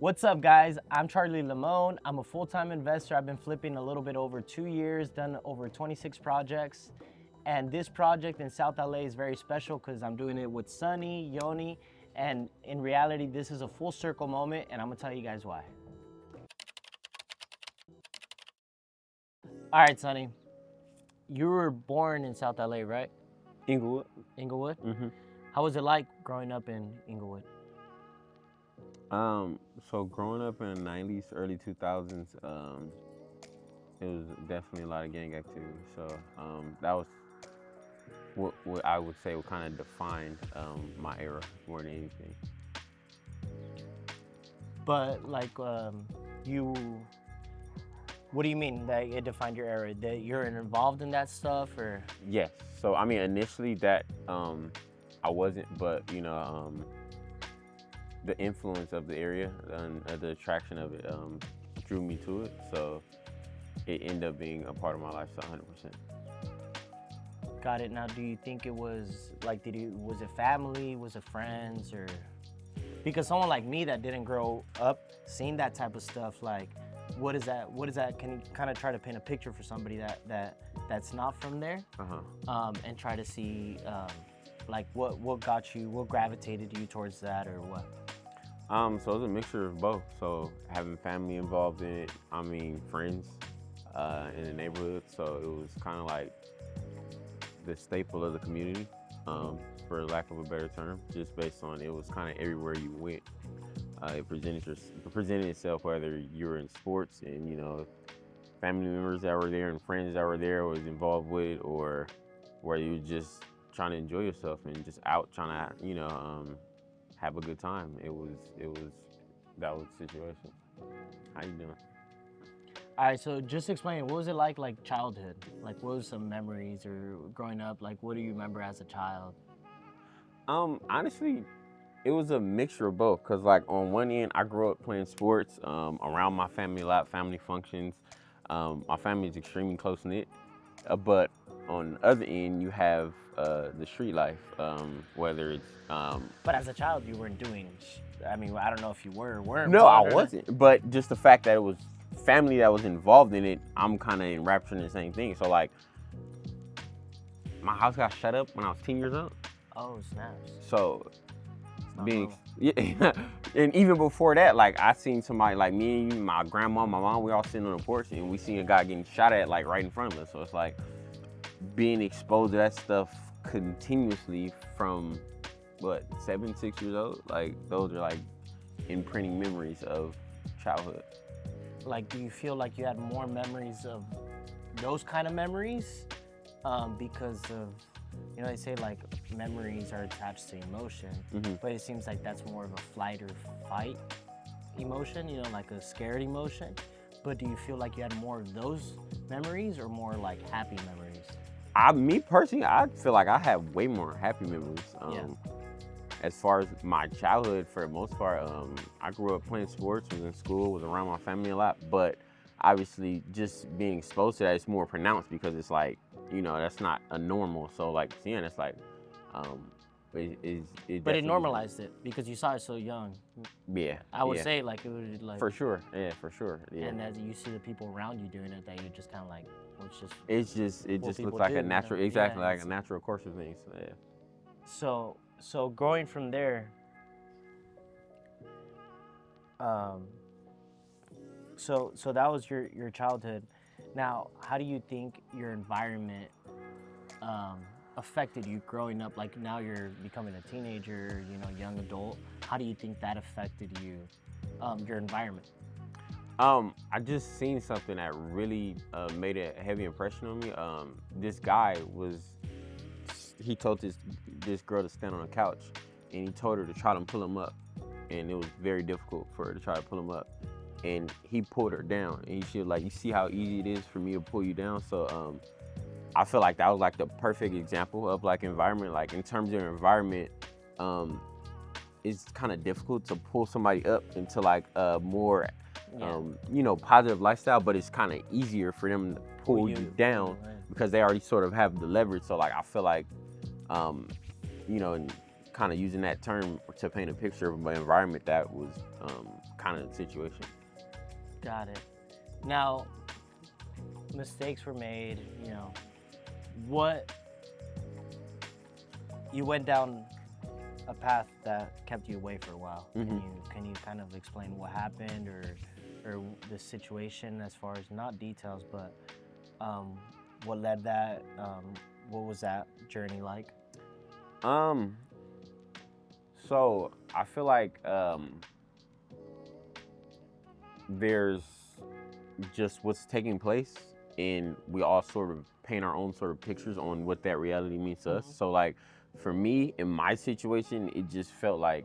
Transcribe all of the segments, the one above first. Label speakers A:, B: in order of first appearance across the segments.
A: What's up, guys? I'm Charlie Limon. I'm a full-time investor. I've been flipping a little bit over 2 years, done over 26 projects. And this project in South LA is very special because I'm doing it with Sonny, Yoni, and in reality, this is a full circle moment, and I'm gonna tell you guys why. All right, Sonny, you were born in South LA, right?
B: Inglewood.
A: Inglewood?
B: Mm-hmm.
A: How was it like growing up in Inglewood?
B: So growing up in the 90s, early 2000s, it was definitely a lot of gang activity. So that was what I would say what kind of defined my era more than anything.
A: But like, what do you mean that it defined your era? That you're involved in that stuff, or?
B: Yes. So I mean, initially that I wasn't, but the influence of the area and the attraction of it drew me to it. So it ended up being a part of my lifestyle 100%.
A: Got it. Now, do you think it was like, was it family, was it friends, or? Because someone like me that didn't grow up seeing that type of stuff, like, what is that? Can you kind of try to paint a picture for somebody that's not from there, and try to see, like, what gravitated you towards that, or what?
B: So it was a mixture of both. So having family involved in it, I mean friends in the neighborhood. So it was kind of like the staple of the community, for lack of a better term, just based on it was kind of everywhere you went. It presented itself whether you were in sports and family members that were there and friends that were there was involved with, or whether you were just trying to enjoy yourself and just out trying to have a good time. That was the situation. How you doing?
A: All right, so just explain, what was it like childhood? Like, what was some memories, or growing up, like, what do you remember as a child?
B: Honestly, it was a mixture of both. Cause like on one end, I grew up playing sports around my family a lot, family functions. My family is extremely close knit, but on the other end, you have the street life, whether it's.
A: But as a child, you weren't doing. I mean, I don't know if you were or weren't.
B: No, I wasn't. But just the fact that it was family that was involved in it, I'm kind of enraptured in the same thing. So like, my house got shut up when I was 10 years old.
A: Oh, snaps.
B: So and even before that, like I seen somebody like me and you, my grandma, my mom, we all sitting on the porch and we seen a guy getting shot at like right in front of us. So it's like being exposed to that stuff continuously from 7, 6 years old. Like those are like imprinting memories of childhood.
A: Like, do you feel like you had more memories of those kind of memories because of, they say like memories are attached to emotion, but it seems like that's more of a flight or fight emotion, like a scared emotion. But do you feel like you had more of those memories or more like happy memories?
B: Me personally, I feel like I have way more happy memories. As far as my childhood, for the most part, I grew up playing sports, was in school, was around my family a lot, but obviously just being exposed to that is more pronounced because it's like, that's not a normal. So like seeing it's like,
A: but it normalized it because you saw it so young.
B: Yeah.
A: I would say like it would like.
B: For sure. Yeah, for sure. Yeah.
A: And as you see the people around you doing it, that you're just kind of like, well,
B: it just looks like a natural, exactly like a natural course of things. So, yeah.
A: So going from there, so that was your childhood. Now, how do you think your environment affected you growing up? Like now you're becoming a teenager, young adult. How do you think that affected you, your environment?
B: I just seen something that really made a heavy impression on me. This guy he told this girl to stand on a couch, and he told her to try to pull him up, and it was very difficult for her to try to pull him up, and he pulled her down, and she was like, you see how easy it is for me to pull you down? So I feel like that was like the perfect example of like environment. Like in terms of environment, it's kind of difficult to pull somebody up into like a more positive lifestyle, but it's kind of easier for them to pull you down because they already sort of have the leverage. So like I feel like and kind of using that term to paint a picture of an environment that was kind kind of situation.
A: Got it. Now, mistakes were made, you know. What, you went down a path that kept you away for a while. Can you kind of explain what happened or the situation as far as not details, but what led that? What was that journey like?
B: So I feel like there's just what's taking place, and we all sort of paint our own sort of pictures on what that reality means to us. So like for me, in my situation, it just felt like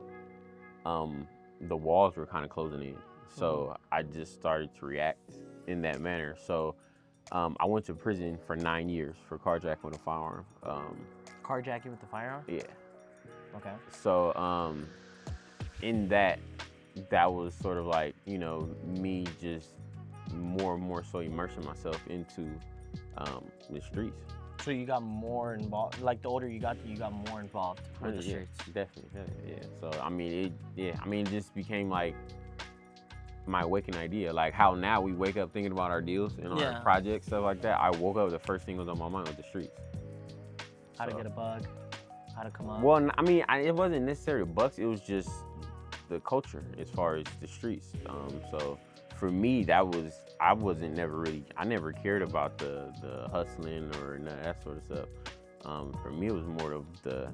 B: the walls were kind of closing in. So I just started to react in that manner. So I went to prison for 9 years for carjacking with a firearm.
A: Carjacking with the firearm?
B: Yeah.
A: Okay.
B: So in that was sort of like, you know, me just more and more so immersing myself into the streets.
A: So you got more involved, like the older you got more involved with the streets.
B: Definitely, yeah. So I mean, it just became like my waking idea, like how now we wake up thinking about our deals and our projects, stuff like that. I woke up, the first thing was on my mind was the streets.
A: How to get a bug, how to come up.
B: Well, I mean, it wasn't necessarily bucks, it was just the culture as far as the streets. So for me, I never cared about the hustling or none of that sort of stuff. For me, it was more of the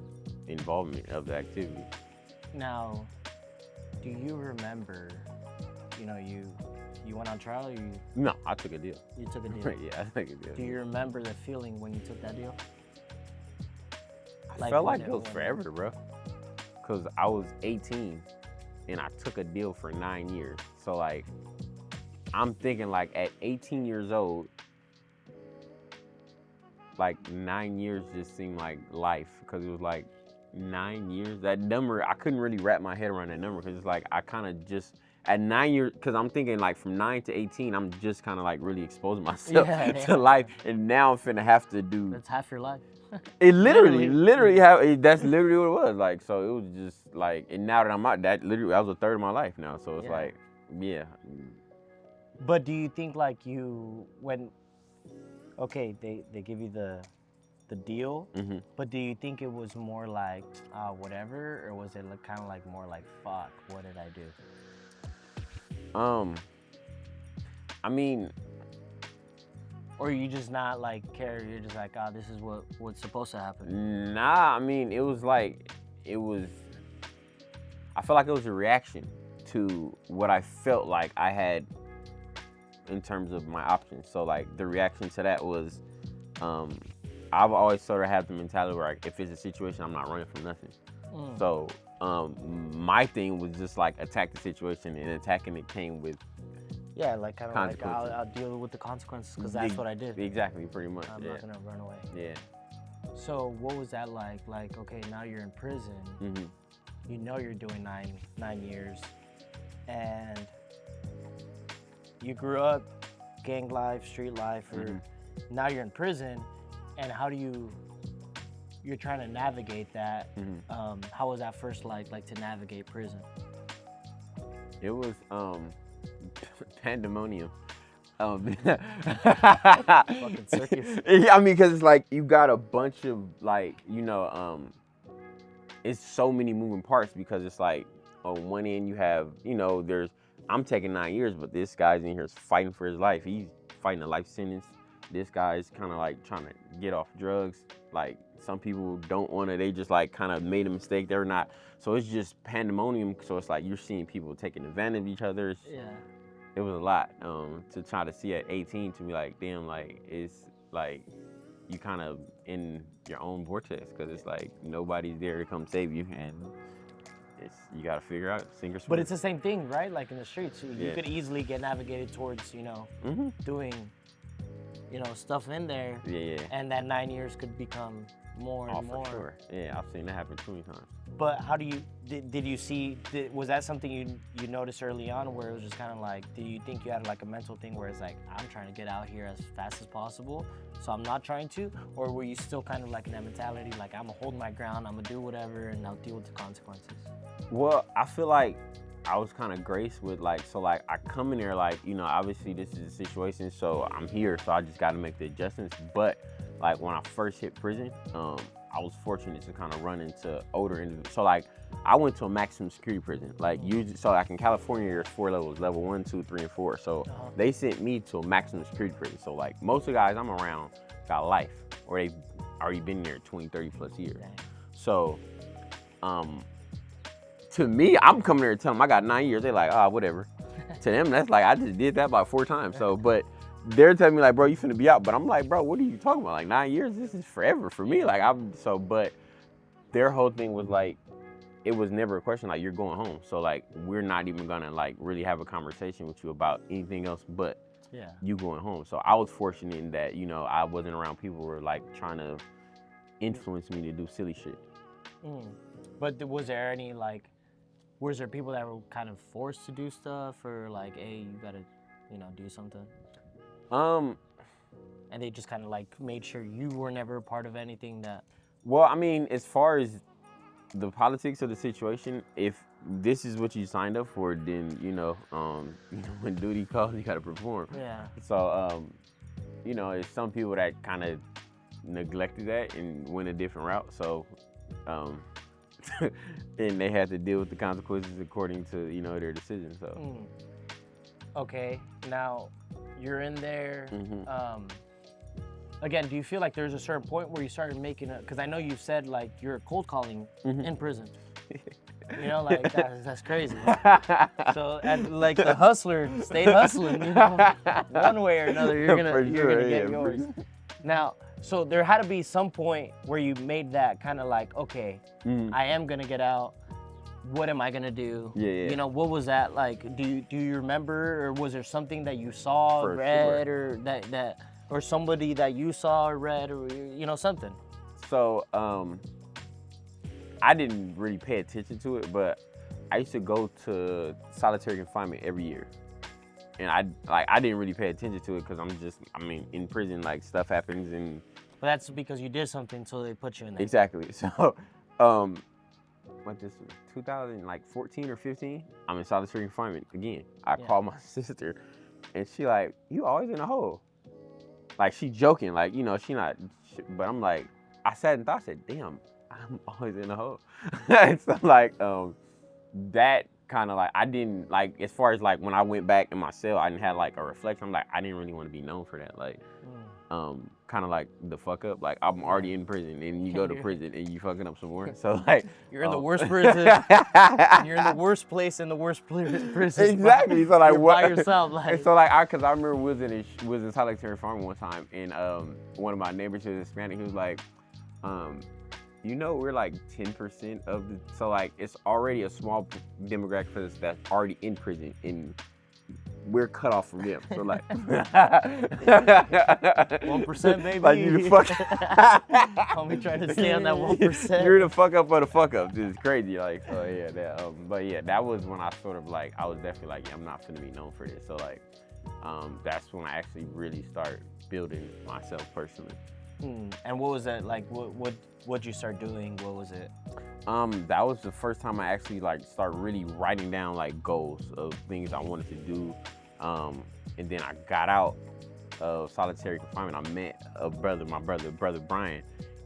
B: involvement of the activity.
A: Now, do you remember, you know, you went on trial or you?
B: No, I took a deal.
A: You took a deal?
B: Yeah, I took a deal.
A: Do you remember the feeling when you took that deal?
B: I felt like it was forever, bro. Because I was 18 and I took a deal for 9 years. So like, I'm thinking like at 18 years old, like 9 years just seemed like life, because it was like 9 years. That number, I couldn't really wrap my head around that number, because it's like I kind of just, at 9 years, because I'm thinking like from 9 to 18, I'm just kind of like really exposing myself to life, and now I'm finna have to do.
A: That's half your life.
B: It literally that's literally what it was. Like, so it was just like, and now that I'm out, that was a third of my life now. So it's like, yeah.
A: But do you think like okay, they give you the deal, but do you think it was more like whatever, or was it kind of like more like, fuck, what did I do?
B: I mean,
A: or you just not like care, you're just like, this is what's supposed to happen?
B: Nah, I mean, I felt like it was a reaction to what I felt like I had in terms of my options. So like the reaction to that was, I've always sort of had the mentality where like, if it's a situation, I'm not running from nothing. So my thing was just like attack the situation, and attacking it came with
A: like kind of like I'll deal with the consequences, because that's what I did.
B: Exactly, pretty much.
A: I'm not gonna run away.
B: Yeah.
A: So what was that like? Like, okay, now you're in prison. You know you're doing 9 years, and you grew up gang life, street life, or now you're in prison, and how do you're trying to navigate that? How was that first like to navigate prison?
B: It was pandemonium.
A: Fucking circus.
B: I mean, because it's like you got a bunch of like, you know, it's so many moving parts, because it's like on one end you have, you know, I'm taking 9 years, but this guy's in here is fighting for his life. He's fighting a life sentence. This guy's kind of like trying to get off drugs. Like, some people don't want to, they just like kind of made a mistake. They're not. So it's just pandemonium. So it's like you're seeing people taking advantage of each other. It was a lot to try to see at 18, to be like, damn, like, it's like you kind of in your own vortex, because it's like nobody's there to come save you, and you got to figure out, sink or swim.
A: But it's the same thing, right? Like in the streets, you could easily get navigated towards, you know, doing, you know, stuff in there. And that 9 years could become more and more.
B: For sure. Yeah, I've seen that happen too many times.
A: But how do you, did you see, was that something you noticed early on, where it was just kind of like, do you think you had like a mental thing where it's like, I'm trying to get out here as fast as possible, so I'm not trying to? Or were you still kind of like in that mentality, like, I'm gonna hold my ground, I'm gonna do whatever, and I'll deal with the consequences?
B: Well, I feel like I was kind of graced with like, so like I come in there like, you know, obviously this is a situation, so I'm here, so I just got to make the adjustments. But like when I first hit prison, I was fortunate to kind of run into older individuals. So like I went to a maximum security prison. Like so like in California, there's 4 levels: level 1, 2, 3, and 4. So they sent me to a maximum security prison. So like most of the guys I'm around got life, or they've already been there 20, 30 plus years. So, to me, I'm coming there and telling them I got 9 years. They're like, whatever. To them, that's like, I just did that about 4 times. So, but they're telling me like, bro, you finna be out. But I'm like, bro, what are you talking about? Like 9 years, this is forever for me. Like but their whole thing was like, it was never a question like, you're going home. So like, we're not even gonna like really have a conversation with you about anything else but you going home. So I was fortunate in that, you know, I wasn't around people who were like trying to influence me to do silly shit.
A: But was there any like, was there people that were kind of forced to do stuff, or like, hey, you gotta, you know, do something? And they just kind of like made sure you were never a part of anything that.
B: Well, I mean, as far as the politics of the situation, if this is what you signed up for, then you know when duty calls, you gotta perform.
A: Yeah.
B: So you know, there's some people that kind of neglected that and went a different route. So and they had to deal with the consequences according to, you know, their decision. So
A: okay, now you're in there. Again, do you feel like there's a certain point where you started making because I know you said like you're cold calling in prison. You know, like that's crazy. So, and like the hustler stayed hustling, you know, one way or another, you're gonna get yours. Now, so there had to be some point where you made that kind of like, okay, I am gonna get out. What am I gonna do? You know, what was that like? Do you remember, or was there something that you saw, read, or that or somebody that you saw or read, or you know, something?
B: So I didn't really pay attention to it, but I used to go to solitary confinement every year. And I didn't really pay attention to it because in prison, like stuff happens and.
A: But that's because you did something, so they put you in there.
B: Exactly. So, what this was, 2014 or 15, I'm in solitary confinement again. I called my sister, and she like, you always in a hole. Like she joking, like, you know, but I'm like, I sat and thought, I said, damn, I'm always in a hole. And so like, that kind of like, I didn't like, as far as like when I went back in my cell, I didn't have like a reflection. I'm like, I didn't really want to be known for that. Like, kind of like the fuck up. Like I'm already in prison, and you go to prison and you fucking up some more. So like,
A: you're in the worst prison. You're in the worst place in the worst prison.
B: Exactly. So like,
A: you're by yourself. Like,
B: and so like, cause I remember was in solitary farm one time, and one of my neighbors was Hispanic. He was like, you know, we're like 10% of the, so like it's already a small demographic for us that's already in prison, and we're cut off from them. So like
A: 1%, baby.
B: Like you the fuck.
A: Homie trying to stay on that 1%.
B: You're the fuck up of the fuck up. This is crazy. Like, so yeah, that but yeah, that was when I sort of like, I was definitely like, yeah, I'm not finna be known for this. So like, that's when I actually really start building myself personally.
A: And what was that like? What'd you start doing? What was it?
B: That was the first time I actually like start really writing down like goals of things I wanted to do. And then I got out of solitary confinement. I met my brother Brian,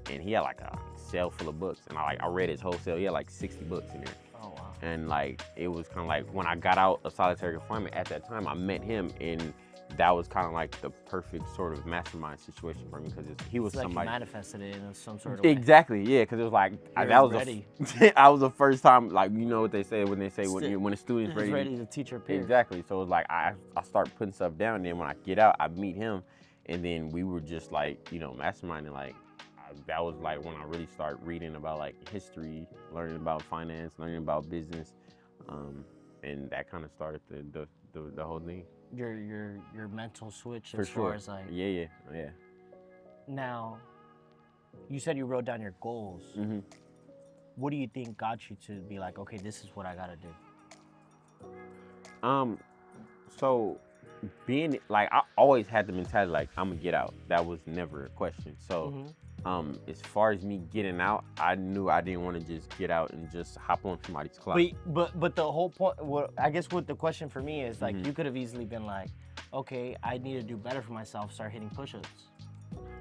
B: and he had like a cell full of books, and I read his whole cell. He had like 60 books in there.
A: Oh wow.
B: And like it was kind of like when I got out of solitary confinement at that time, I met him, and that was kind of like the perfect sort of mastermind situation for me, because he was
A: like
B: somebody.
A: You manifested it in some sort of way.
B: Exactly, yeah, because it was like that was I was the first time, like, you know what they say when a student's
A: ready to teach your peers.
B: Exactly. So it was like I start putting stuff down, and then when I get out, I meet him, and then we were just like, you know, masterminding. Like that was like when I really started reading about like history, learning about finance, learning about business, and that kind of started the whole thing.
A: Your mental switch
B: For
A: as
B: sure.
A: far as like.
B: Yeah.
A: Now, you said you wrote down your goals.
B: Mm-hmm.
A: What do you think got you to be like, okay, this is what I gotta do?
B: So being like, I always had the mentality like I'm gonna get out. That was never a question. So As far as me getting out, I knew I didn't want to just get out and just hop on somebody's clock.
A: But the whole point, I guess what the question for me is, like, you could have easily been like, okay, I need to do better for myself, start hitting push-ups.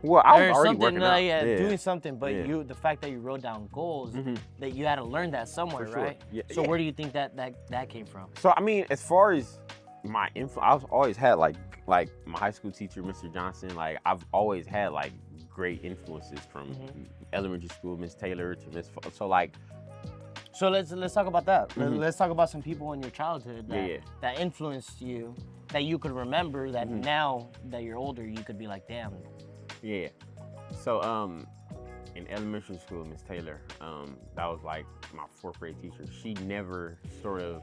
B: Well, I was
A: or
B: already
A: something,
B: working out.
A: doing something, but
B: Yeah.
A: the fact that you wrote down goals, that you had to learn that somewhere,
B: For sure.
A: right?
B: Yeah,
A: So
B: yeah.
A: where do you think that came from?
B: So I mean, as far as my influence, I've always had like my high school teacher, Mr. Johnson. Like I've always had like great influences from elementary school, Miss Taylor to Miss. So like,
A: So let's talk about that. Let's talk about some people in your childhood that influenced you, that you could remember, that now that you're older, you could be like, damn.
B: Yeah. So in elementary school, Miss Taylor, that was like my 4th grade teacher. She never sort of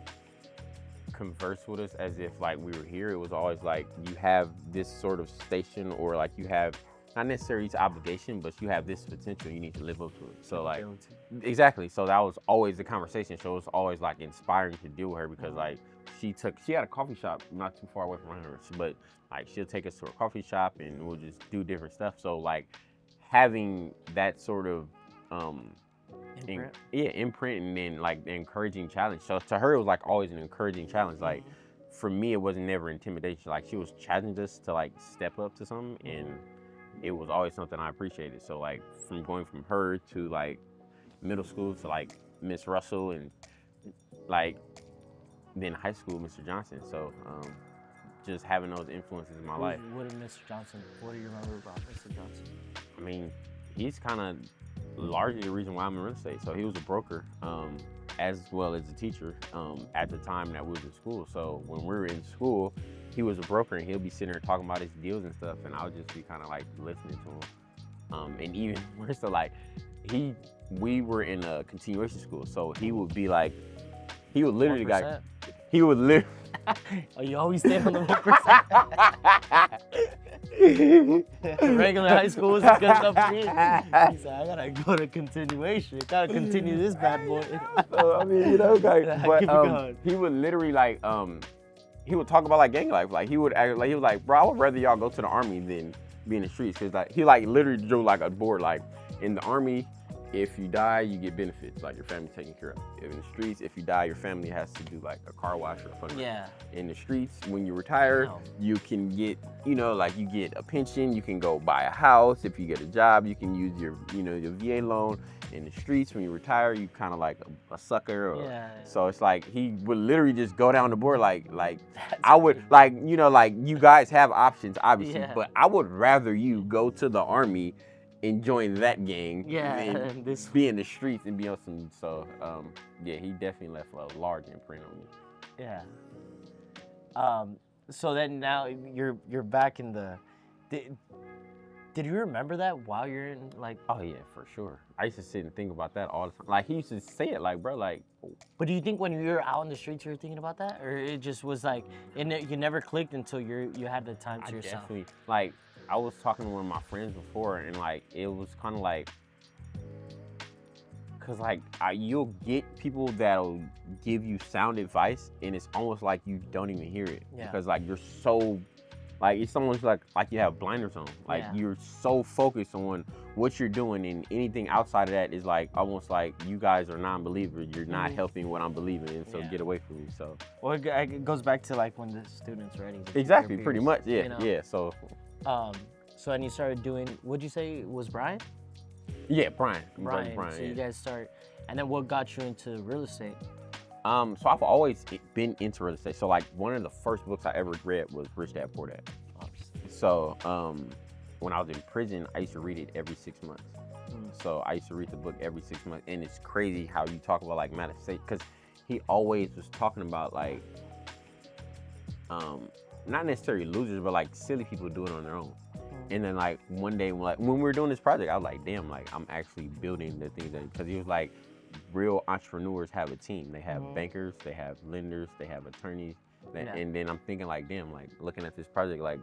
B: conversed with us as if like we were here. It was always like, you have this sort of station, or like you have not necessarily it's obligation, but you have this potential, you need to live up to it. So like, exactly. So that was always the conversation. So it was always like inspiring to deal with her, because like she had a coffee shop not too far away from her, but like she'll take us to a coffee shop and we'll just do different stuff. So like having that sort of imprint, and then like the encouraging challenge. So to her, it was like always an encouraging challenge. Like for me, it wasn't never intimidation. Like she was challenging us to like step up to something, and it was always something I appreciated. So like from going from her to like middle school to like Miss Russell, and like then high school, Mr. Johnson. So just having those influences in my life.
A: What did Mr. Johnson, what do you remember about Mr. Johnson?
B: I mean, he's kind of largely the reason why I'm in real estate. So he was a broker, as well as a teacher at the time that we was in school. So when we were in school, he was a broker, and he'll be sitting there talking about his deals and stuff, and I'll just be kind of like listening to him. And even worse, so like we were in a continuation school, so he would be like, he would literally
A: 1%.
B: Oh,
A: you always stay on the 1%. Regular high school is good enough for me. He said, I gotta go to continuation. Gotta continue this bad boy.
B: So, I mean, you know, like,
A: Keep it going.
B: he would literally like, he would talk about like gang life. Like he would act, like, he was like, bro, I would rather y'all go to the army than be in the streets. Cause like, he like literally drew like a board, like in the army, if you die, you get benefits, like your family's taken care of. In the streets, if you die, your family has to do like a car wash or a fundraiser.
A: Yeah.
B: In the streets, when you retire, you can get, you know, like you get a pension, you can go buy a house. If you get a job, you can use your, you know, your VA loan. In the streets, when you retire, you kind of like a sucker. Or, so it's like, he would literally just go down the board like I would, like, you know, like you guys have options, obviously, but I would rather you go to the army and join that gang than be in the streets and be on some. So yeah, he definitely left a large imprint on me.
A: Yeah. So then now you're back in the. Did you remember that while you're in like?
B: Oh yeah, for sure. I used to sit and think about that all the time. Like he used to say it, like, bro, like.
A: But do you think when you were out in the streets you were thinking about that, or it just was like, you never clicked until you had the time to yourself?
B: Definitely, like, I was talking to one of my friends before, and like it was kind of like, cause like you'll get people that'll give you sound advice, and it's almost like you don't even hear it because like you're so. Like it's almost like you have blinders on. Like you're so focused on what you're doing, and anything outside of that is like almost like you guys are non-believers. You're not helping what I'm believing in, so get away from me. So
A: well, it goes back to like when the students ready.
B: Exactly, pretty much. Yeah,
A: you know?
B: Yeah. So
A: and you started doing. What'd you say was Brian?
B: Yeah, Brian.
A: So you guys start, and then what got you into real estate?
B: So I've always been into real estate. So like one of the first books I ever read was Rich Dad Poor Dad. So when I was in prison, I used to read it every 6 months. So I used to read the book every 6 months, and it's crazy how you talk about like manifestation, because he always was talking about like not necessarily losers, but like silly people do it on their own. And then like one day, like when we were doing this project, I was like, damn, like I'm actually building the things that, because he was like, real entrepreneurs have a team. They have bankers, they have lenders, they have attorneys. And then I'm thinking like, damn, like looking at this project, like,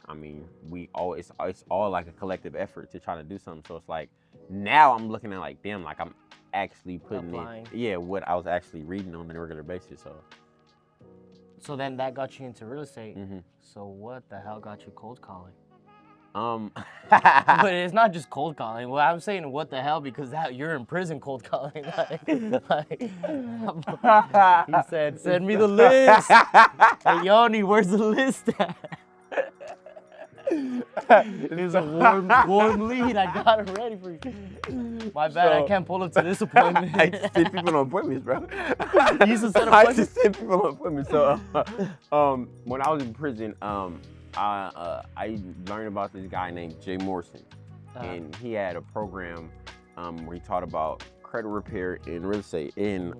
B: I mean, it's all like a collective effort to try to do something. So it's like, now I'm looking at like, damn, like I'm actually putting in, what I was actually reading on a regular basis. So
A: then that got you into real estate. So what the hell got you cold calling? But it's not just cold calling. Well, I'm saying what the hell because you're in prison cold calling. He said, "Send me the list." Hey, Yoni, where's the list at? Here's a warm lead. I got it ready for you. My bad, I can't pull up to this appointment.
B: I used to send people on appointments, bro.
A: You used to send
B: I used
A: appointments?
B: to send people on appointments. So, when I was in prison, I learned about this guy named Jay Morrison, and he had a program where he taught about credit repair in real estate. And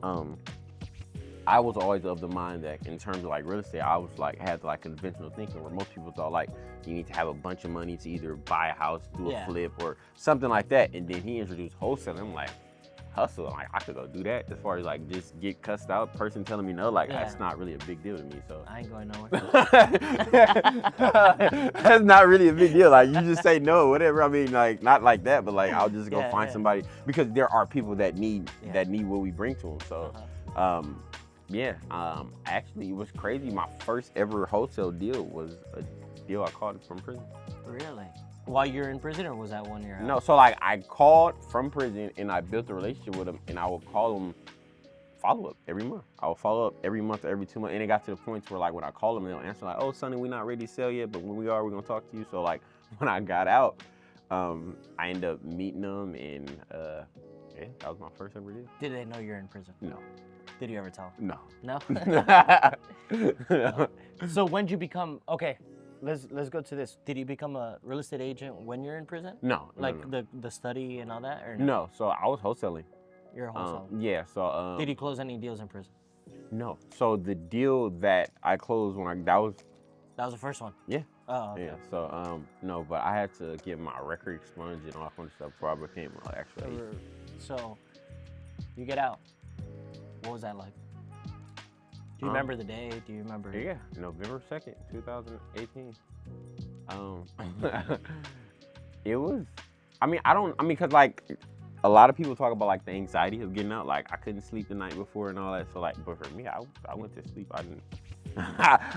B: I was always of the mind that in terms of like real estate, I was like had like conventional thinking where most people thought like you need to have a bunch of money to either buy a house, do a flip, or something like that. And then he introduced wholesaling. I'm like, hustle. I'm like, I could go do that. As far as like just get cussed out, person telling me no, like that's not really a big deal to me. So
A: I ain't going nowhere.
B: That's not really a big deal. Like you just say no, whatever. I mean, like not like that, but like I'll just go find somebody because there are people that need what we bring to them. So. Actually, it was crazy. My first ever wholesale deal was a deal I called from prison.
A: Really? While you're in prison, or was that 1 year out?
B: No, so like I called from prison and I built a relationship with them, and I would call them follow up every month. I would follow up every month or every 2 months, and it got to the point where like when I call them, they'll answer like, "Oh, Sonny, we're not ready to sell yet, but when we are, we're gonna talk to you." So like when I got out, I ended up meeting them, and that was my first ever deal.
A: Did they know you're in prison?
B: No.
A: Did you ever tell?
B: No.
A: No? So when did you become, okay, let's go to this. Did you become a real estate agent when you're in prison?
B: No.
A: Like the study and all that, or no?
B: No, so I was wholesaling.
A: You're a wholesaler?
B: Yeah, so.
A: Did you close any deals in prison?
B: No. So the deal that I closed that was
A: the first one?
B: Yeah.
A: Oh, okay.
B: Yeah, so, no, but I had to get my record expunged and all that kind of stuff before I became an actual agent.
A: So you get out. What was that like? Do you remember the day? Do you remember?
B: Yeah, November 2nd, 2018. It was, because like a lot of people talk about like the anxiety of getting out. Like I couldn't sleep the night before and all that. So like, but for me, I went to sleep. I didn't,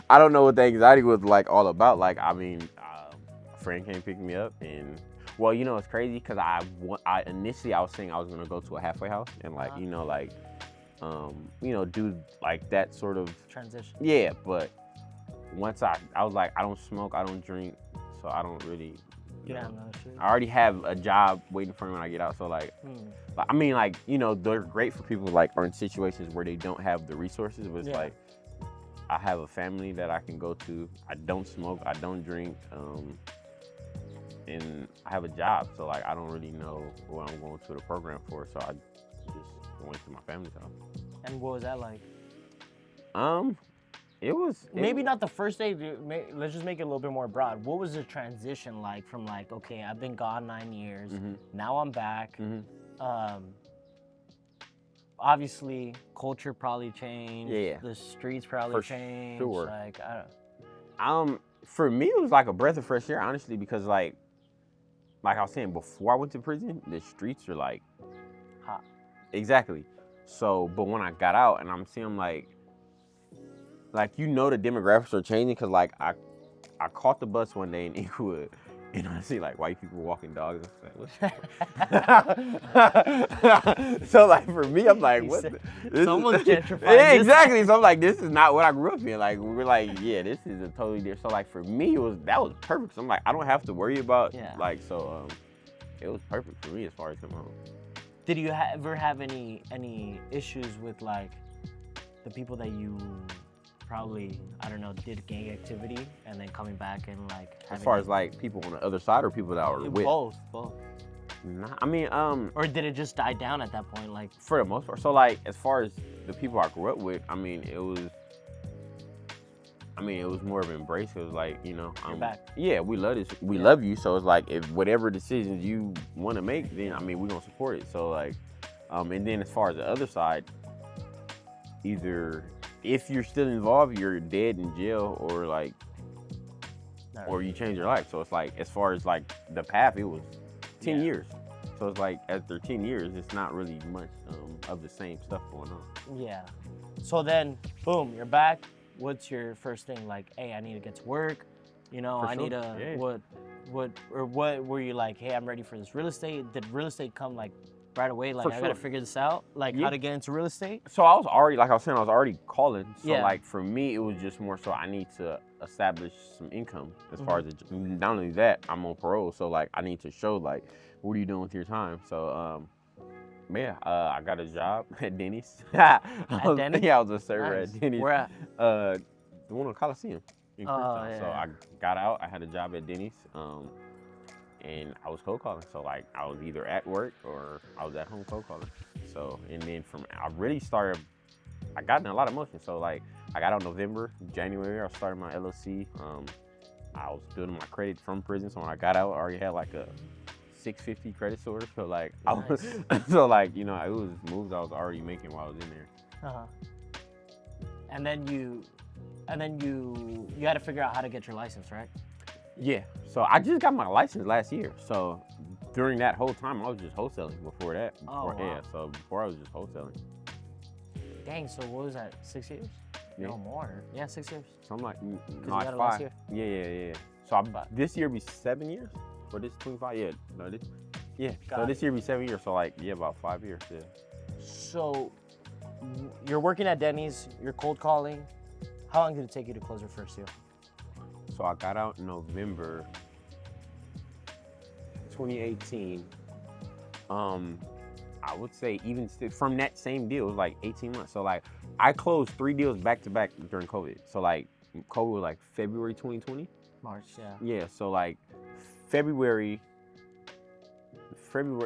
B: I don't know what the anxiety was like all about. Like, I mean, a friend came pick me up and, well, it's crazy because initially I was saying I was gonna go to a halfway house and like, do like that sort of
A: transition.
B: Yeah, but once I was like, I don't smoke, I don't drink, so I don't really.
A: I
B: already have a job waiting for me when I get out. So like, I mean, like they're great for people like are in situations where they don't have the resources. But it's like, I have a family that I can go to. I don't smoke, I don't drink, and I have a job. So like, I don't really know what I'm going to the program for. So I just went to my family's house.
A: And what was that like?
B: It was
A: maybe not the first day. Let's just make it a little bit more broad. What was the transition like from like, okay, I've been gone 9 years, now I'm back. Obviously, culture probably changed.
B: Yeah.
A: The streets probably changed.
B: Sure.
A: Like, I
B: don't. For me, it was like a breath of fresh air, honestly, because like I was saying before I went to prison, the streets are like
A: hot.
B: Exactly. So, but when I got out and I'm seeing like the demographics are changing because like I caught the bus one day in Inglewood and I see like white people walking dogs. So like for me, I'm like, what?
A: Someone's gentrifying.
B: Yeah, exactly. So I'm like, this is not what I grew up in. Like we're like, yeah, this is a totally different. So like for me, that was perfect. So I'm like, I don't have to worry about it was perfect for me as far as coming home.
A: Did you ever have any issues with like the people that you probably, I don't know, did gang activity and then coming back and like
B: as far as like people on the other side or people that were with?
A: Both.
B: Nah, I mean,
A: or did it just die down at that point? Like
B: for the most part. So like as far as the people I grew up with, it was more of an embrace. It was like,
A: you're back.
B: Yeah, we love this. We love you. So it's like, if whatever decisions you want to make, then we're gonna support it. So like, and then as far as the other side, either if you're still involved, you're dead in jail, or like, or you change your life. So it's like, as far as like the path, it was 10 years. So it's like after 10 years, it's not really much of the same stuff going on.
A: Yeah. So then, boom, you're back. What's your first thing? Like, hey, I need to get to work. You know,
B: For
A: I need
B: sure.
A: a
B: Yeah.
A: what were you like? Hey, I'm ready for this real estate. Did real estate come like right away? Like
B: For
A: I gotta
B: sure.
A: figure this out. Like
B: Yeah.
A: how to get into real estate.
B: So I was already, like I was saying, I was already calling. So
A: Yeah.
B: like for me, it was just more so I need to establish some income as far
A: Mm-hmm.
B: as not only that, I'm on parole. So like I need to show like, what are you doing with your time? So I got a job at Denny's.
A: Denny's?
B: Yeah, I was a server
A: Nice.
B: at Denny's.
A: Where at?
B: The one on Coliseum in Crenshaw.
A: yeah,
B: So
A: yeah.
B: I got out. I had a job at Denny's. And I was cold calling. So like I was either at work or I was at home cold calling. So and then I really started. I got in a lot of motion. So like I got out in November, January. I started my LLC. I was building my credit from prison. So when I got out, I already had like a 650 credit score. So like I was, so like you know it was moves I was already making while I was in there.
A: Uh-huh. And then you had to figure out how to get your license, right?
B: Yeah. So I just got my license last year. So during that whole time, I was just wholesaling before that.
A: Oh, wow.
B: Yeah. So before I was just wholesaling.
A: Dang. So what was that? 6 years?
B: Yeah.
A: No more. Yeah, 6 years.
B: So I'm like,
A: you
B: no,
A: got
B: it's
A: it last
B: 5.
A: year?
B: Yeah. So this year be 7 years? Or this 25? Yeah. No, this. Yeah.
A: Got
B: so
A: it.
B: this year be 7 years. So like, yeah, about 5 years. Yeah.
A: So you're working at Denny's. You're cold calling. How long did it take you to close your first deal?
B: So I got out in November 2018. I would say even from that same deal, it was like 18 months. So like I closed 3 deals back to back during COVID. So like COVID was like February 2020.
A: March, yeah.
B: Yeah, so like February,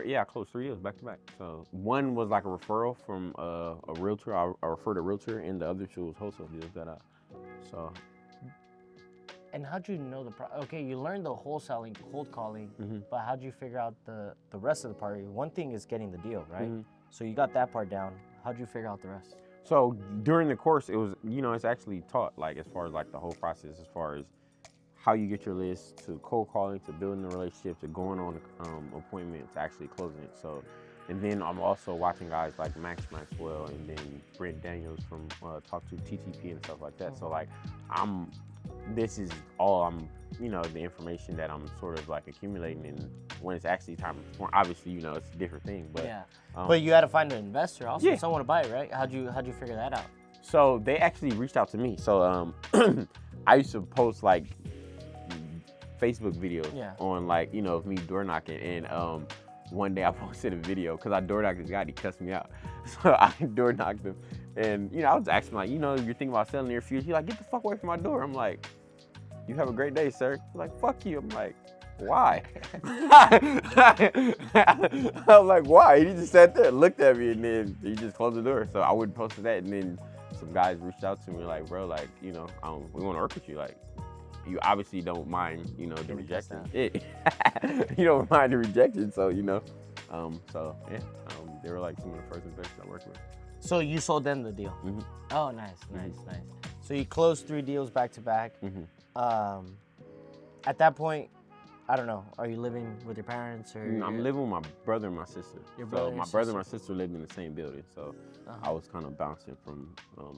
B: yeah, I closed 3 deals back to back. So one was like a referral from a realtor. I referred a realtor, and the other 2 was wholesale deals that so.
A: And how'd you know okay, you learned the wholesaling, cold calling, but how'd you figure out the rest of the part? One thing is getting the deal, right? So you got that part down. How'd you figure out the rest?
B: So during the course, it was, it's actually taught, like, as far as like the whole process, as far as how you get your list, to cold calling, to building the relationship, to going on appointment, to actually closing it. So, and then I'm also watching guys like Max Maxwell and then Brent Daniels from Talk to TTP and stuff like that. So like, this is all the information that I'm sort of like accumulating, and when it's actually time to perform, obviously, it's a different thing. But
A: yeah, but you had to find an investor also, someone to buy it, right? How'd you figure that out?
B: So they actually reached out to me. So I used to post like Facebook videos on like, of me door knocking, and one day I posted a video because I door knocked this guy and he cussed me out. So I door knocked him, and I was asking like, you're thinking about selling your future? He's like, get the fuck away from my door. I'm like, you have a great day, sir. He's like, fuck you. I'm like, why? I was like, why? He just sat there and looked at me, and then he just closed the door. So I wouldn't post that, and then some guys reached out to me like, bro, like, we want to work with you. Like, you obviously don't mind, the rejection. You don't mind the rejection, so they were like some of the first investors I worked with.
A: So you sold them the deal. Oh, nice. So you closed 3 deals back to back. At that point, I don't know, are you living with your parents or?
B: I'm living with my brother and my sister.
A: Your brother
B: my brother and my sister lived in the same building, so I was kind of bouncing from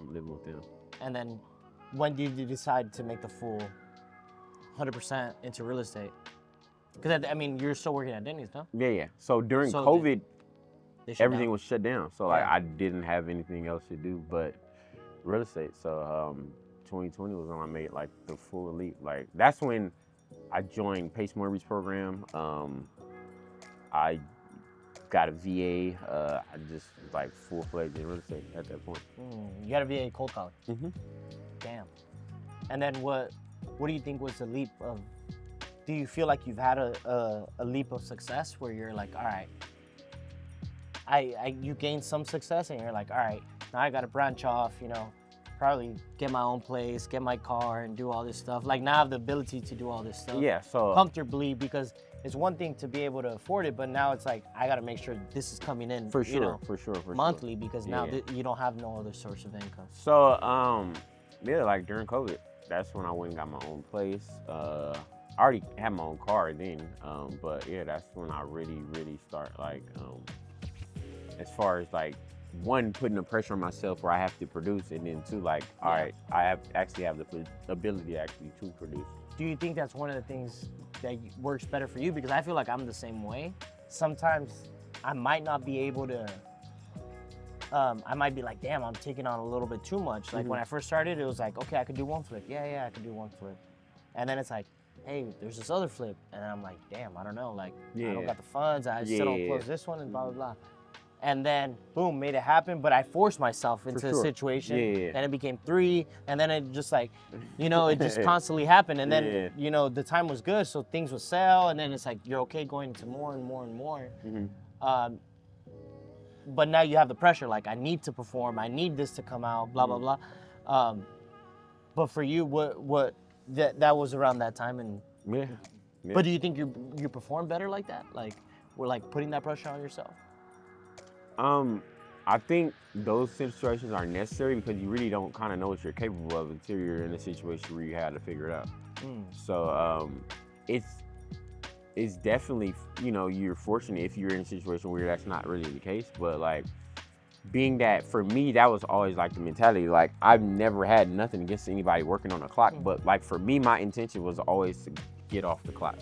B: living with them.
A: And then, when did you decide to make the full 100% into real estate? Because I mean, you're still working at Denny's, no?
B: Yeah. So during COVID, everything was shut down. So like I didn't have anything else to do but real estate. So 2020 was when I made like the full leap. Like that's when I joined Pace Mortgage program. I got a VA. I just was like full-fledged in real estate at that point.
A: You got a VA cold calling. Damn. And then what do you think was the leap of? Do you feel like you've had a leap of success where you're like, all right, you gained some success and you're like, all right, now I got to branch off, probably get my own place, get my car, and do all this stuff. Like now I have the ability to do all this stuff.
B: Yeah, so
A: comfortably, because it's one thing to be able to afford it, but now it's like I got to make sure this is coming in
B: for sure,
A: monthly, because now you don't have no other source of income.
B: So like during COVID, that's when I went and got my own place. I already had my own car then, but yeah, that's when I really start like as far as like one, putting the pressure on myself where I have to produce, and then 2, like, all right, I actually have the ability actually to produce.
A: do you think that's one of the things that works better for you? Because I feel like I'm the same way. Sometimes I might not be able to, I might be like, damn, I'm taking on a little bit too much. Like when I first started, it was like, okay, I could do one flip. Yeah, I could do one flip. And then it's like, hey, there's this other flip. And I'm like, damn, I don't know. Like, I don't got the funds. I still don't close this one and blah, blah, blah. And then, boom, made it happen. But I forced myself into a situation. Then it became 3. And then it just like, you know, it just constantly happened. And then, you know, the time was good. So things would sell. And then it's like, you're okay going into more and more and more. But now you have the pressure. Like, I need to perform. I need this to come out, blah, blah, blah. But for you, what that was around that time. And But do you think you perform better like that? Like, we're like putting that pressure on yourself?
B: I think those situations are necessary because you really don't kind of know what you're capable of until you're in a situation where you had to figure it out. So it's definitely, you know, you're fortunate if you're in a situation where that's not really the case. But like, being that for me, that was always like the mentality. Like, I've never had nothing against anybody working on the clock, but like for me, my intention was always to get off the clock.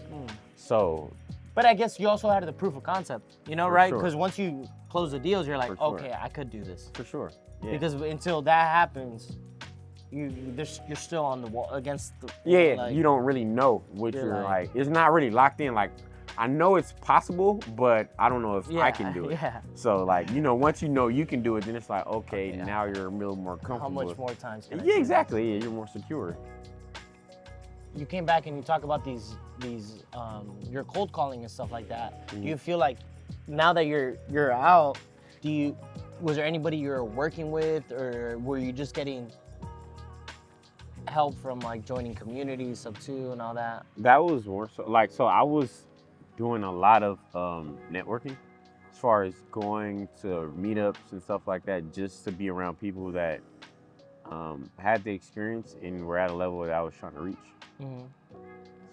B: So.
A: But I guess you also had the proof of concept, you know, right? Because once you close the deals, you're like, okay, I could do this.
B: For sure. Yeah.
A: Because until that happens, you're still on the wall against the.
B: Like, you don't really know what you're like. It's not really locked in. Like, I know it's possible, but I don't know if I can do it. So like, you know, once you know you can do it, then it's like, okay, now you're a little more comfortable.
A: How much more time?
B: Exactly. Yeah, you're more secure.
A: You came back and you talk about these your cold calling and stuff like that. Do you feel like now that you're out, was there anybody you were working with, or were you just getting help from like joining communities, sub 2 and all that?
B: That was more so like, so I was doing a lot of networking as far as going to meetups and stuff like that, just to be around people that had the experience and were at a level that I was trying to reach.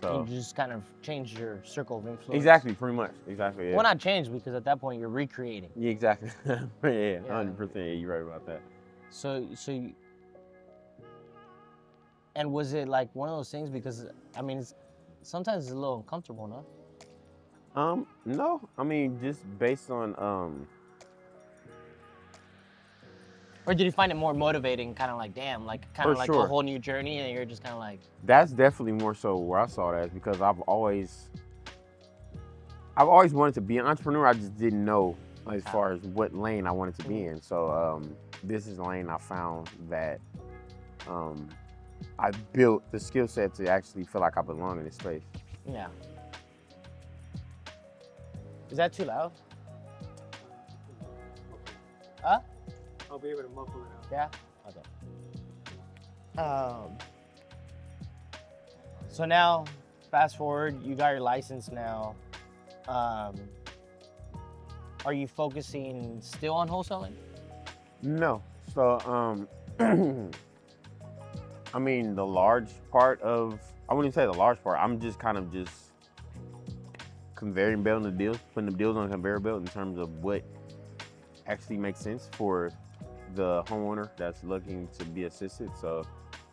B: So
A: you just kind of changed your circle of influence.
B: Exactly, pretty much. Exactly. Yeah.
A: Well, not change, because at that point you're recreating.
B: Yeah, exactly. 100%. Yeah, you're right about that.
A: So and was it like one of those things? Because I mean, sometimes it's a little uncomfortable, no?
B: No. I mean, just based on
A: Or did you find it more motivating, kind of like, damn, like kind of like a whole new journey, and you're just kind of like?
B: That's definitely more so where I saw it as, because I've always wanted to be an entrepreneur. I just didn't know as far as what lane I wanted to be in. So this is the lane I found that I built the skill set to actually feel like I belong in this space.
A: Yeah. Is that too loud? Huh?
C: I'll be able to muffle it out.
A: Yeah? Okay. So now, fast forward, you got your license now. Are you focusing still on wholesaling?
B: No. So, I mean, the large part of, I wouldn't say the large part, I'm just kind of just conveyor belting the deals, putting the deals on a conveyor belt in terms of what actually makes sense for the homeowner that's looking to be assisted. So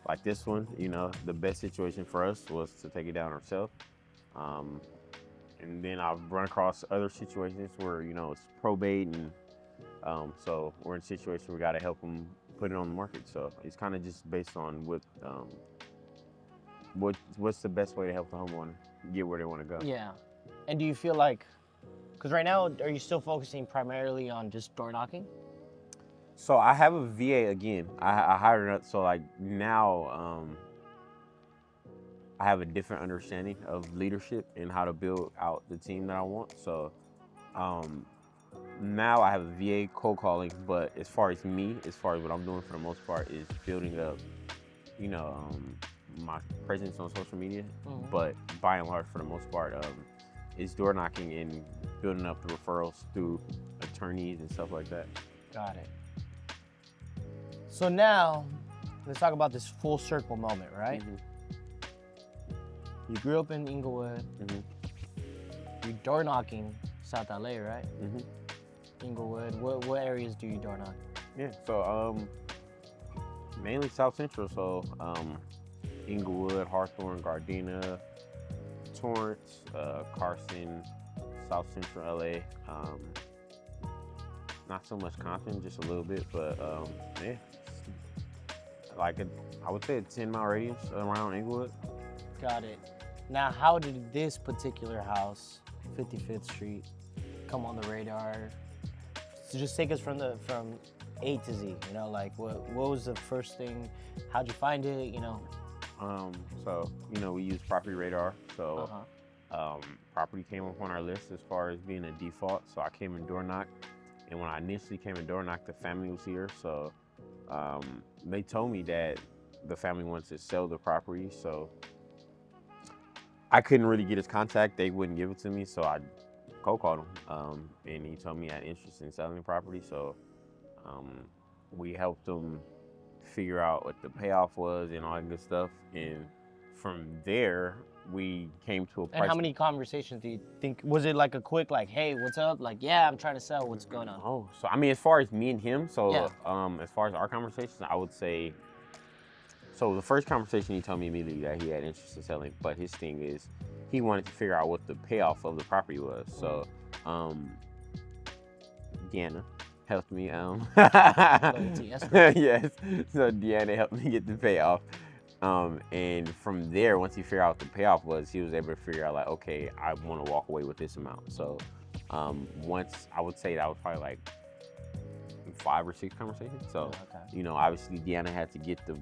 B: like this one, you know, the best situation for us was to take it down ourselves. And then I've run across other situations where, you know, it's probate, and so we're in a situation where we got to help them put it on the market. So it's kind of just based on what's the best way to help the homeowner get where they want to go.
A: Yeah. And do you feel like, because right now, are you still focusing primarily on just door knocking?
B: So I have a VA again. I hired her, so like now I have a different understanding of leadership and how to build out the team that I want. So now I have a VA cold calling, but as far as me, as far as what I'm doing for the most part is building up, you know, my presence on social media. But by and large, for the most part, it's door knocking and building up the referrals through attorneys and stuff like that.
A: Got it. So now, let's talk about this full circle moment, right? You grew up in Inglewood. You're door knocking South LA, right? Inglewood. What areas do you door knock?
B: Yeah, so mainly South Central. So Inglewood, Hawthorne, Gardena, Torrance, Carson, South Central LA. Not so much Compton, just a little bit, but yeah, like I would say a 10-mile radius around Inglewood.
A: Got it. Now, how did this particular house, 55th Street, come on the radar? So just take us from A to Z. You know, like what was the first thing? How'd you find it? You know.
B: So we use Property Radar. So property came up on our list as far as being a default. So I came and door knocked, and when I initially came and door knocked, the family was here. So they told me that the family wants to sell the property. So I couldn't really get his contact. They wouldn't give it to me. So I cold called him, and he told me he had interest in selling the property. So we helped him figure out what the payoff was and all that good stuff. And from there, we came to a price.
A: And how many conversations do you think? Was it like a quick, like, hey, what's up? Like, yeah, I'm trying to sell. What's going on?
B: Oh, so I mean, as far as me and him, so
A: Yeah.
B: as far as our conversations, I would say, so the first conversation he told me immediately that he had interest in selling, but his thing is he wanted to figure out what the payoff of the property was. So Deanna helped me. Yes, so Deanna helped me get the payoff. And from there, once he figured out what the payoff was, he was able to figure out like, okay, I want to walk away with this amount. So once, I would say that was probably like 5 or 6 conversations. So, obviously Deanna had to get the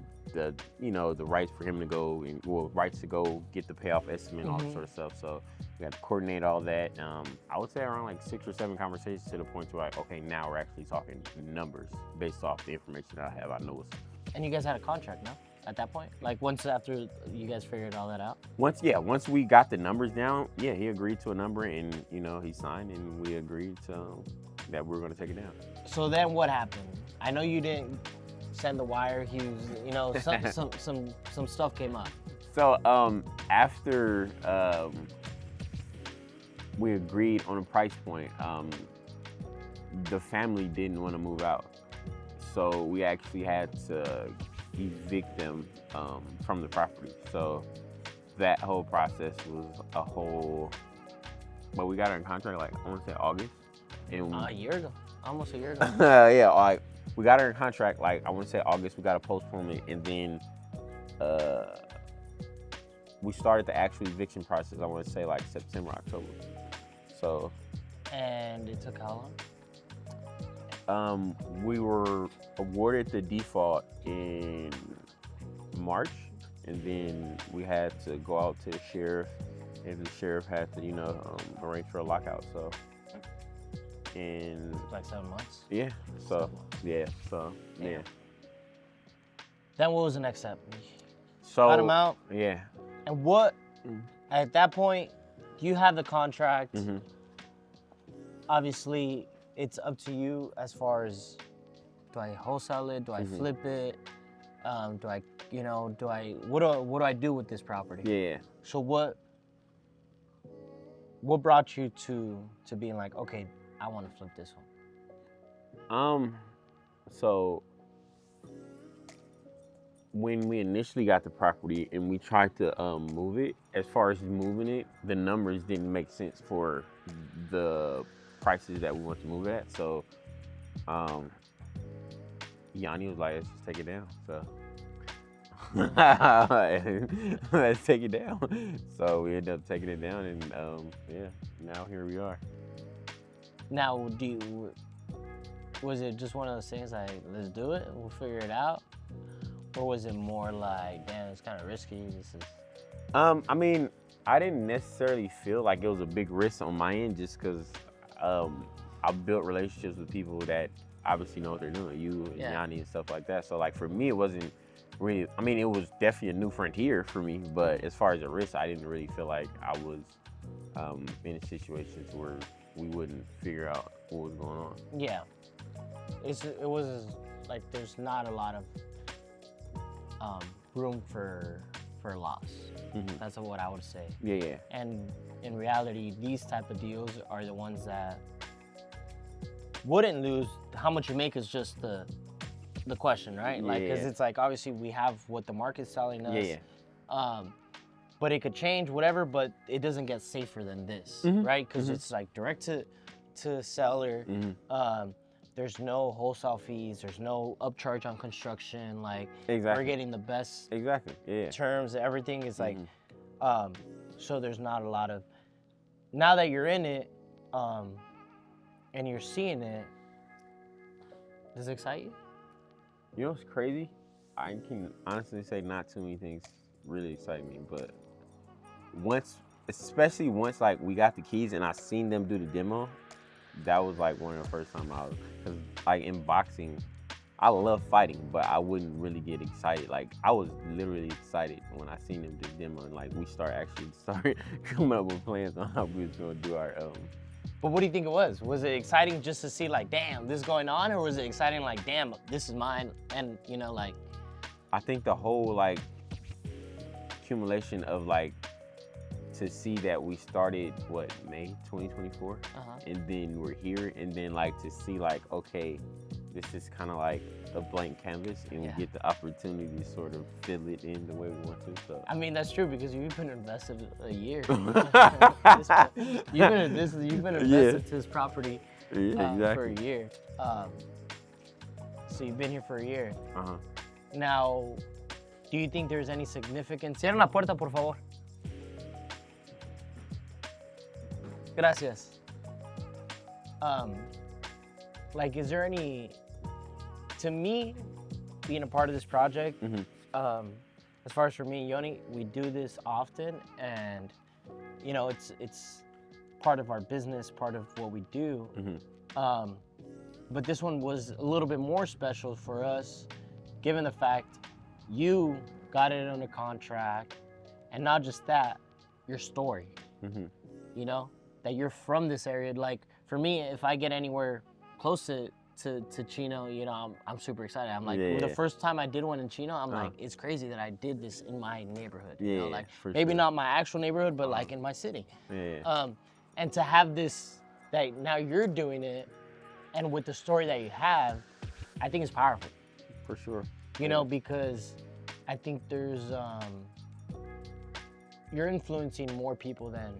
B: rights for him to go, and rights to go get the payoff estimate, all that sort of stuff. So we had to coordinate all that. I would say around like 6 or 7 conversations to the point to like, okay, now we're actually talking numbers based off the information that I have. I know what's.
A: And you guys had a contract, no? At that point, like once after you guys figured all that out.
B: Once we got the numbers down, he agreed to a number, and he signed, and we agreed to that we were going to take it down.
A: So then what happened? I know you didn't send the wire. He was, some stuff came up.
B: So after we agreed on a price point, the family didn't want to move out, so we actually had to evict them from the property. So that whole process was a whole. But we got her in contract like I want to say August. And
A: a year ago, almost a year ago.
B: Like we got her in contract like I want to say August. We got a postponement, and then we started the actual eviction process. I want to say like September, October. So.
A: And it took how long?
B: We were awarded the default in March, and then we had to go out to the sheriff, and the sheriff had to, arrange for a lockout. So, and
A: like 7 months.
B: Yeah. So, yeah. So, yeah.
A: Then what was the next step?
B: So,
A: got him out.
B: Yeah.
A: And what? At that point, you have the contract.
B: Mm-hmm.
A: Obviously, it's up to you as far as, do I wholesale it? Do I flip it? What do I do with this property?
B: Yeah.
A: So what brought you to being like, okay, I want to flip this one?
B: So when we initially got the property and we tried to move it, as far as moving it, the numbers didn't make sense for the prices that we want to move it at. So Yanni was like, let's just take it down. So let's take it down. So we ended up taking it down, and now here we are.
A: Now, was it just one of those things like, let's do it, we'll figure it out? Or was it more like, damn, it's kind of risky, this is...
B: I mean, I didn't necessarily feel like it was a big risk on my end, just because I've built relationships with people that obviously know what they're doing, you and Yanni and stuff like that. So like for me, it wasn't really, I mean, it was definitely a new frontier for me, but as far as a risk, I didn't really feel like I was in a situation where we wouldn't figure out what was going on.
A: Yeah. It was like, there's not a lot of room for loss.
B: Mm-hmm.
A: That's what I would say.
B: Yeah.
A: And in reality, these type of deals are the ones that wouldn't lose. How much you make is just the question, right? Like, because it's like, obviously we have what the market's telling us. But it could change, whatever, but it doesn't get safer than this, right? Because it's like direct to seller. There's no wholesale fees. There's no upcharge on construction. Like, we're getting the best terms. Everything is like, so there's not a lot of, now that you're in it and you're seeing it, does it excite you?
B: You know what's crazy? I can honestly say not too many things really excite me, but especially once like we got the keys and I seen them do the demo, that was like one of the first time I was, because like in boxing, I love fighting, but I wouldn't really get excited. Like I was literally excited when I seen them do the demo and like we started coming up with plans on how we was gonna do our
A: But what do you think it was? Was it exciting just to see like, damn, this is going on, or was it exciting like, damn, this is mine, and you know, like?
B: I think the whole like accumulation of like, to see that we started May 2024, and then we're here, and then like to see like, okay, this is kind of like a blank canvas, and we get the opportunity to sort of fill it in the way we want to. So
A: I mean, that's true, because you've been invested a year. You've been invested to this property for a year. So you've been here for a year. Now, do you think there's any significance? Cierra la puerta, por favor. Gracias. Like, is there any, to me, being a part of this project, as far as for me and Yoni, we do this often, and you know, it's part of our business, part of what we do. But this one was a little bit more special for us, given the fact you got it under contract, and not just that, your story. You know, that you're from this area. Like for me, if I get anywhere close to Chino, you know, I'm super excited. I'm like, the first time I did one in Chino, I'm like, it's crazy that I did this in my neighborhood. You know, like maybe not my actual neighborhood, but like in my city. And to have this, that now you're doing it, and with the story that you have, I think it's powerful.
B: For sure.
A: You know, because I think there's, you're influencing more people than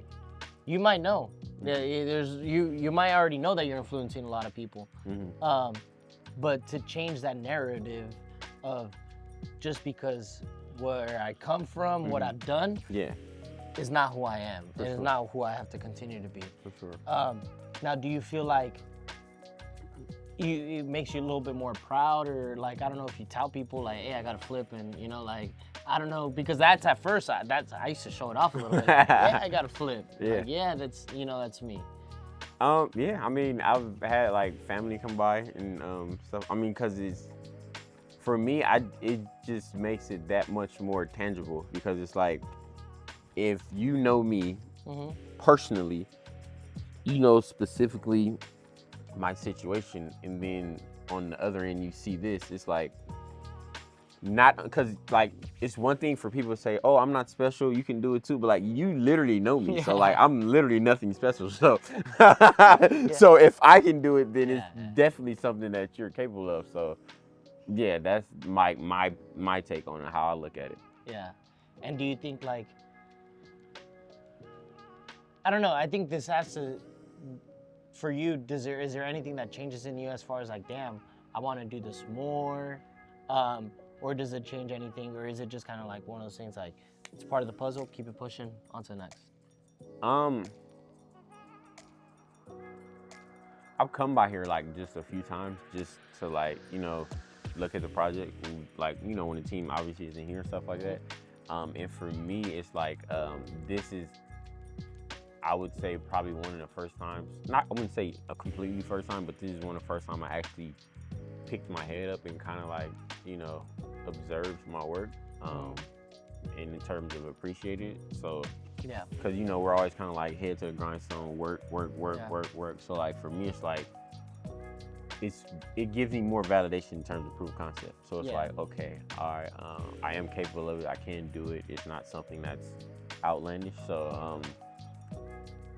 A: you might know. You might already know that you're influencing a lot of people. But to change that narrative of just because where I come from, what I've done, is not who I am. It is not who I have to continue to be.
B: For sure.
A: Now, do you feel like it makes you a little bit more proud, or like, I don't know if you tell people like, hey, I got to flip, and you know, like, I don't know, because that's at first, I used to show it off a little bit. Yeah, I got to flip. Like, that's, you know, that's me.
B: Yeah, I mean, I've had like family come by and stuff. I mean, cause it's, for me, it just makes it that much more tangible, because it's like, if you know me personally, you know specifically my situation, and then on the other end you see this, it's like, not, because like, it's one thing for people to say, oh, I'm not special, you can do it too, but like, you literally know me, so like, I'm literally nothing special, so so if I can do it, then it's definitely something that you're capable of. So yeah, that's my take on it, how I look at it.
A: And do you think, like, I don't know, I think this has to, for you, is there anything that changes in you as far as like, damn, I want to do this more, or does it change anything, or is it just kind of like one of those things, like, it's part of the puzzle, keep it pushing, on to the next?
B: I've come by here like just a few times, just to like, you know, look at the project, and like, you know, when the team obviously isn't here and stuff like that. And for me, it's like, this is, I would say, probably one of the first times, I wouldn't say a completely first time, but this is one of the first time I actually picked my head up and kind of like, you know, observed my work, and in terms of appreciated. So, because, you know, we're always kind of like head to the grindstone, work. So like, for me, it's like, it gives me more validation in terms of proof of concept. So it's like, okay, all right, I am capable of it, I can do it. It's not something that's outlandish. So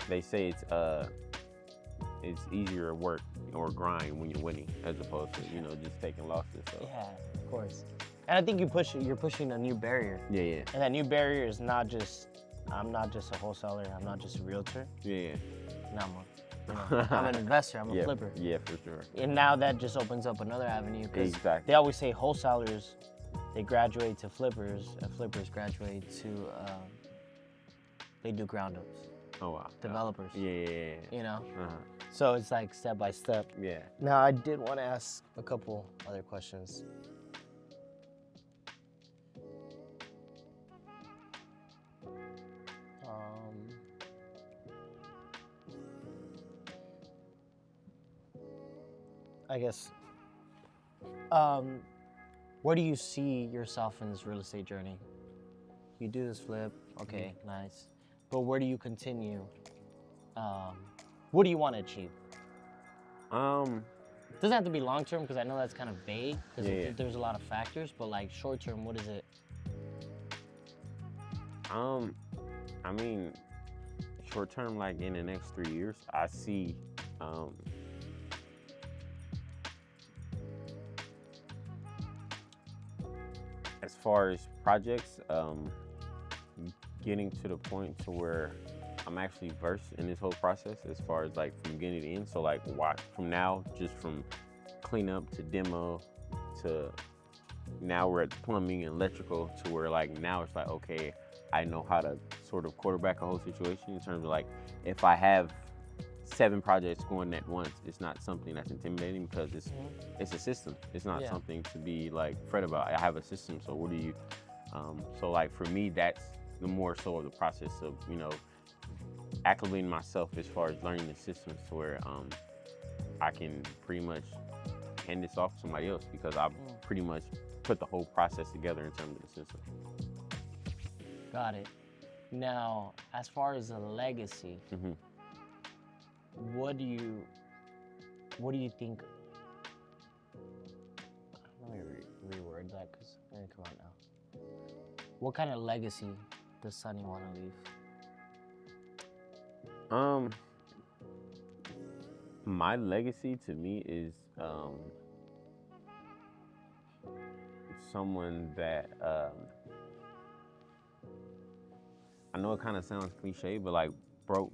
B: they say it's easier work or grind when you're winning, as opposed to, you know, just taking losses. So
A: yeah, of course. And I think you're pushing a new barrier.
B: Yeah, yeah.
A: And that new barrier is not just, I'm not just a wholesaler, I'm not just a realtor.
B: Yeah.
A: No, I'm an investor, I'm a flipper.
B: Yeah, for sure.
A: And now that just opens up another avenue.
B: Exactly.
A: They always say wholesalers, they graduate to flippers, and flippers graduate to, they do ground ups.
B: Oh, wow.
A: Developers.
B: Yeah.
A: You know?
B: Uh-huh.
A: So it's like step by step.
B: Yeah.
A: Now, I did want to ask a couple other questions. I guess, where do you see yourself in this real estate journey? You do this flip, okay, nice. But where do you continue? What do you want to achieve? Doesn't have to be long term, because I know that's kind of vague, because there's a lot of factors, but like short term, what is it?
B: I mean, short term, like in the next 3 years, I see, as far as projects, getting to the point to where I'm actually versed in this whole process as far as like from beginning to end. So like from now, just from cleanup to demo to now we're at plumbing and electrical, to where like now it's like, okay, I know how to sort of quarterback a whole situation in terms of like, if I have 7 projects going at once, it's not something that's intimidating, because it's a system. It's not something to be like fret about. I have a system, so what do you, so like for me, that's the more so of the process of, you know, acclimating myself as far as learning the systems to where I can pretty much hand this off to somebody else, because I've pretty much put the whole process together in terms of the system.
A: Got it. Now, as far as a legacy, what do you think? Let me reword that, because it didn't come out now. What kind of legacy does Sonny want to leave?
B: My legacy to me is someone that I know it kind of sounds cliche, but like broke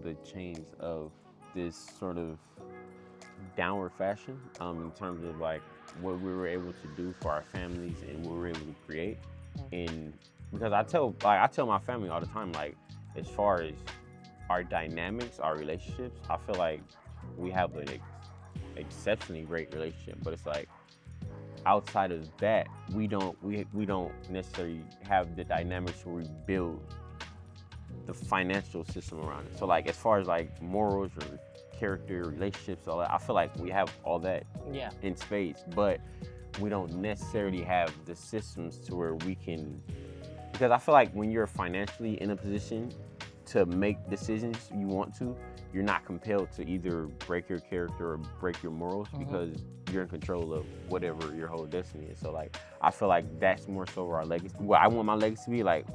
B: the chains of this sort of downward fashion in terms of like what we were able to do for our families and what we were able to create. And because I tell my family all the time, like, as far as our dynamics, our relationships, I feel like we have an exceptionally great relationship, but it's like outside of that, we don't necessarily have the dynamics where we build the financial system around it. So like as far as like morals or character, relationships, all that, I feel like we have all that in spades, but we don't necessarily have the systems to where we can, because I feel like when you're financially in a position to make decisions you want to, you're not compelled to either break your character or break your morals, because you're in control of whatever your whole destiny is. So like, I feel like that's more so our legacy. What I want my legacy to be like,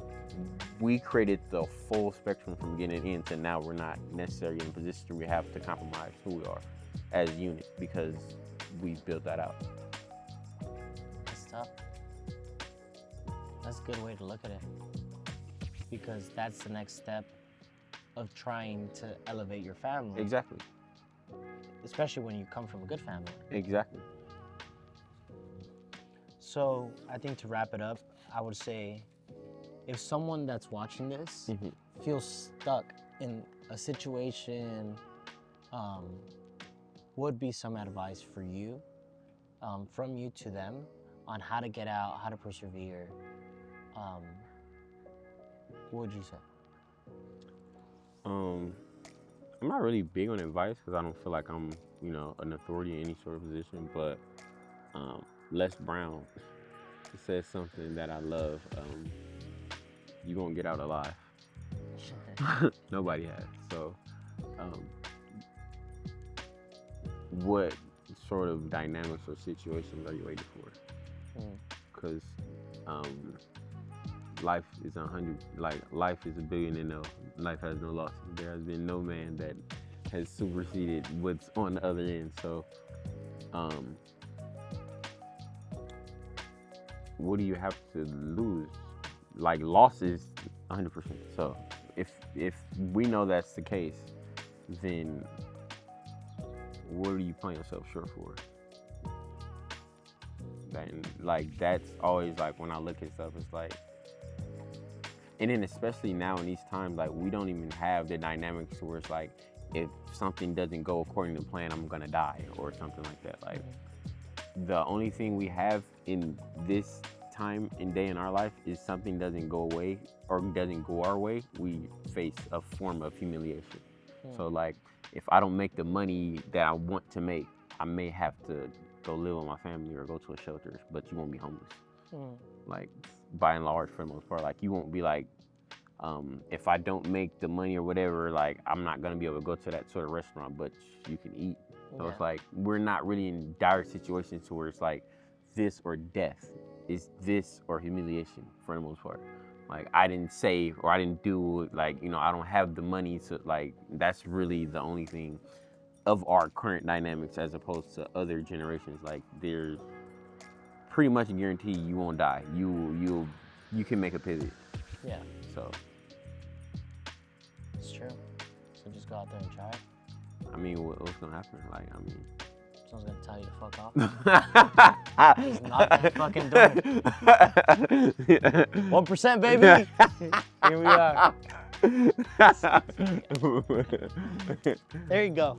B: we created the full spectrum from beginning to end, to now we're not necessarily in a position where we have to compromise who we are as a unit, because we built that out.
A: That's tough. That's a good way to look at it, because that's the next step of trying to elevate your family.
B: Exactly.
A: Especially when you come from a good family.
B: Exactly.
A: So I think to wrap it up, I would say, if someone that's watching this feels stuck in a situation, would be some advice for you, from you to them, on how to get out, how to persevere, what would you say?
B: I'm not really big on advice, because I don't feel like I'm, you know, an authority in any sort of position, but Les Brown says something that I love. You're gonna get out alive. Nobody has. So what sort of dynamics or situations are you waiting for? Because life is 100, like life is a billion and no, life has no losses. There has been no man that has superseded what's on the other end. So what do you have to lose? Like, loss is 100%. So if we know that's the case, then what are you playing yourself short for? And like, that's always like, when I look at stuff, it's like, and then especially now in these times, like, we don't even have the dynamics where it's like, if something doesn't go according to plan, I'm gonna die or something like that. Like, the only thing we have in this time and day in our life is something doesn't go away or doesn't go our way, we face a form of humiliation. So like, if I don't make the money that I want to make, I may have to go live with my family or go to a shelter, but you won't be homeless. Like, by and large, for the most part, like, you won't be like, if I don't make the money or whatever, like, I'm not gonna be able to go to that sort of restaurant, but you can eat. So it's like, we're not really in dire situations where it's like this or death. It's this or humiliation for the most part. Like, I didn't save or I didn't do, like, you know, I don't have the money to, like, that's really the only thing of our current dynamics as opposed to other generations. Like, there's pretty much a guarantee you won't die. You can make a pivot.
A: Yeah.
B: So
A: it's true. So just go out there and try it.
B: I mean, what's gonna happen? Like, I mean,
A: someone's gonna tell you to fuck off. Just knock that fucking door. 1%, baby. Here we are. There you go.